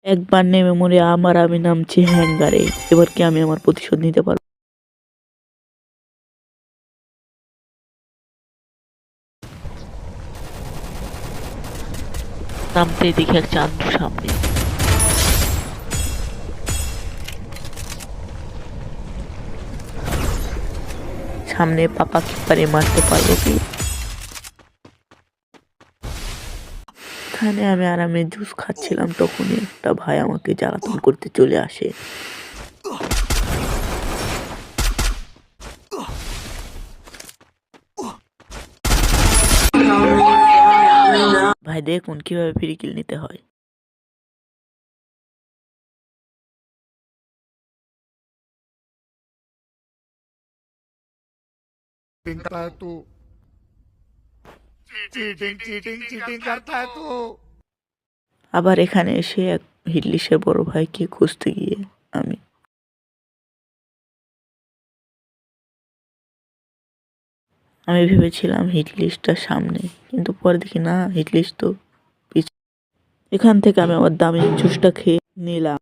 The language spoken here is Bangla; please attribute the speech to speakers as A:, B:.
A: একবার নেমে মরে আমি নামছি হ্যাঙ্গারে। এবার কি আমি আমার প্রতিশোধ নিতে পারব? নামতেই দেখি এক চান্দু সামনে। সামনে পাপা কি পারে মারতে পারবো কি? এখানে আমি আরামে জুস খাচ্ছিলাম, তখনই একটা ভাই আমাকে জ্বালাতন করতে চলে আসে। ভাই দেখুন কিভাবে ফ্রি কিল নিতে হয়।
B: करता है तू। चीटिंग चीटिंग चीटिंग करता है तू।
A: আবার এখানে এসে এক হিটলিশের বড় ভাইকে খুঁজতে গিয়ে আমি আমি ভেবেছিলাম হিটলিস্টটা সামনে, কিন্তু পরে দেখি না, হিটলিস্ট তো পিছনে। এখান থেকে আমি আমার দামি জুসটা খেয়ে নিলাম।